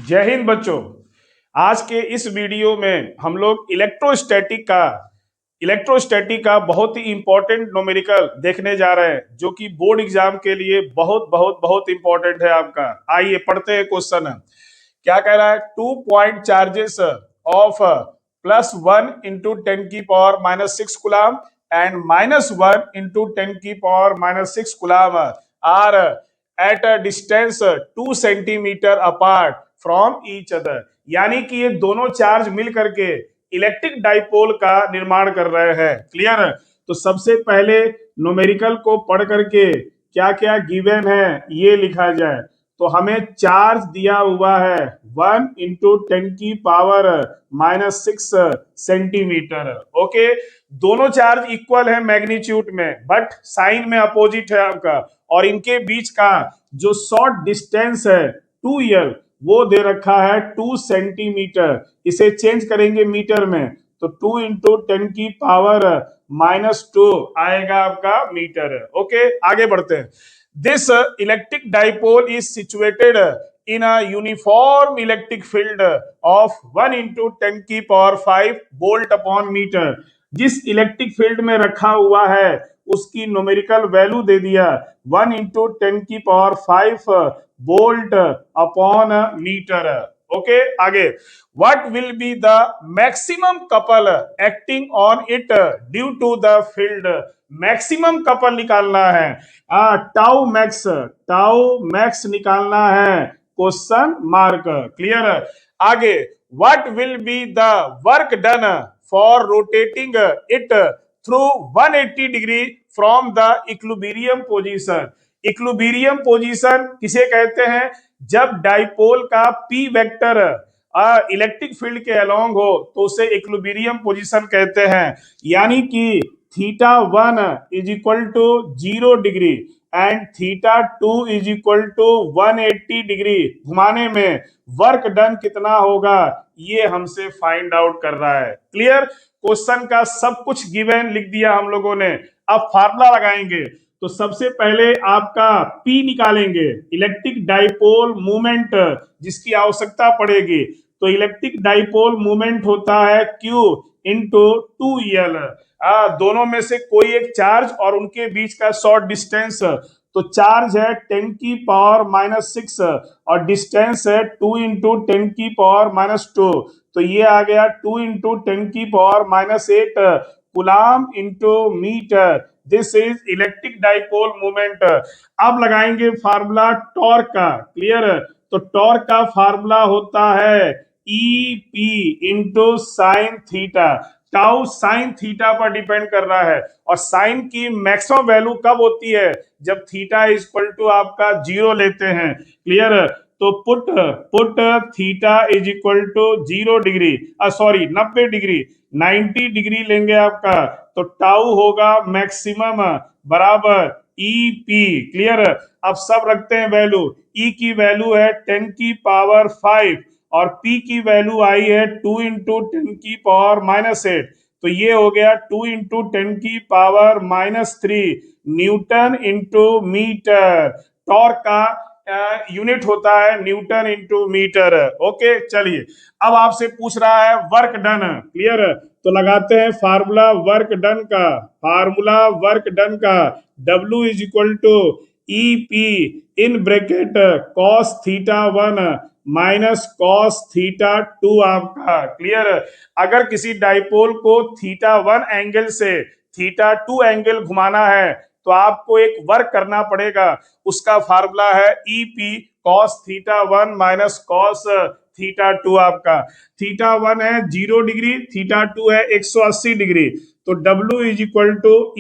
जय हिंद बच्चों। आज के इस वीडियो में हम लोग इलेक्ट्रोस्टैटिक का बहुत ही इंपॉर्टेंट न्यूमेरिकल देखने जा रहे हैं, जो कि बोर्ड एग्जाम के लिए बहुत बहुत बहुत इंपॉर्टेंट है आपका। आइए पढ़ते हैं क्वेश्चन। क्या कह रहा है? 2 point charges of +1 × 10⁻⁻⁶ coulomb and -1 × 10⁻⁻⁶ coulomb are at a distance 2 centimetre apart from each other. यानी कि ये दोनों चार्ज मिल करके इलेक्ट्रिक डाइपोल का निर्माण कर रहे हैं। क्लियर? तो सबसे पहले न्यूमेरिकल को पढ़ करके क्या क्या गिवन है ये लिखा जाए। तो हमें चार्ज दिया हुआ है 1 × 10⁻⁻⁶ सेंटीमीटर। ओके, दोनों चार्ज इक्वल है मैग्नीट्यूड में, बट साइन में अपोजिट है आपका। और इनके बीच का जो शॉर्ट डिस्टेंस है 2L, वो दे रखा है 2 सेंटीमीटर। इसे चेंज करेंगे मीटर में, तो 2 × 10⁻⁻² आएगा आपका मीटर। ओके, आगे बढ़ते हैं। This electric dipole is situated in a uniform electric field of 1 × 10⁵ volt upon metre. जिस इलेक्ट्रिक फील्ड में रखा हुआ है उसकी न्यूमेरिकल वैल्यू दे दिया 1 × 10⁵ वोल्ट अपॉन मीटर। ओके, आगे। What will be the maximum couple acting on it due to the field? Maximum couple निकालना है। टाउ मैक्स निकालना है, क्वेश्चन मार्क। क्लियर? आगे। What will be the work done for rotating it through 180 degree from the equilibrium position? Equilibrium position किसे कहते हैं? जब dipole का पी वेक्टर इलेक्ट्रिक फील्ड के अलोंग हो तो उसे इक्विलिब्रियम पोजीशन कहते हैं। यानी कि θ1 = 0 डिग्री एंड θ2 = 180 डिग्री घुमाने में वर्क डन कितना होगा, ये हमसे फाइंड आउट कर रहा है। क्लियर? क्वेश्चन का सब कुछ गिवन लिख दिया हम लोगों ने। अब फार्मूला लगाएंगे। तो सबसे पहले आपका P निकालेंगे, इलेक्ट्रिक डाइपोल मूवमेंट जिसकी आवश्यकता पड़ेगी। तो इलेक्ट्रिक डाइपोल मूवमेंट होता है Q × 2L। दोनों में से कोई एक चार्ज और उनके बीच का शॉर्ट डिस्टेंस। तो चार्ज है 10⁻⁻⁶ और डिस्टेंस है 2 × 10⁻⁻²। तो ये आ गया 2 × 10⁻⁸ coulomb into metre. This is electric dipole movement. अब लगाएंगे फार्मूला टॉर्क का। क्लियर? तो टॉर्क का फार्मूला होता है EP × sine theta. Tau sine theta पर डिपेंड कर रहा है। और साइन की मैक्सिमम वैल्यू कब होती है? जब थीटा = आपका 0 लेते हैं। क्लियर? तो put theta = 0 degree, 90 degree, 90 degree लेंगे आपका। तो टाउ होगा मैक्सिमम बराबर EP। क्लियर? अब सब रखते हैं वैल्यू। E की वैल्यू है 10⁵ और P की वैल्यू आई है 2 × 10⁻⁻⁸। तो ये हो गया 2 × 10⁻³ न्यूटन इंटू मीटर। टॉर्क का यूनिट होता है न्यूटन इंटू मीटर। ओके, चलिए। अब आपसे पूछ रहा है वर्क डन। क्लियर? तो लगाते हैं फार्मूला वर्क डन का। W = EP in bracket cos θ1 -cos θ2 आपका। क्लियर? अगर किसी डाइपोल को θ1 एंगल से θ2 एंगल घुमाना है तो आपको एक वर्क करना पड़ेगा। उसका फार्मूला है EP cos θ1 -cos θ2 आपका। θ1 है 0 डिग्री, θ2 है 180 डिग्री। तो W =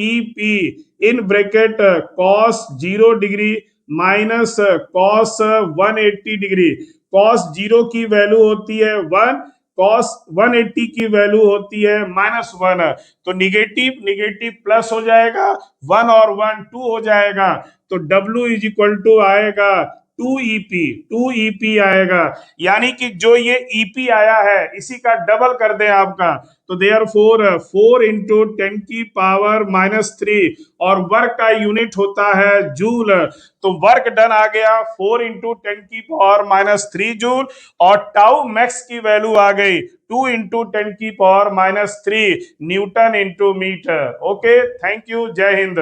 EP in bracket cos 0 degree minus cos 180 degree. cos 0 की वैल्यू होती है 1, cos 180 की वैल्यू होती है -1। तो निगेटिव प्लस हो जाएगा, 1 और 1 2 हो जाएगा। तो W = आएगा 2 ईपी आएगा, यानी कि जो ये ईपी आया है इसी का डबल कर दें आपका, तो देयर 4 × 10⁻³ और वर्क का यूनिट होता है जूल। तो वर्क डन आ गया 4 × 10⁻³ जूल, और टाउ मैक्स की वैल्यू आ गई 2 × 10⁻³ newton into metre. Okay, thank you, जय हिंद।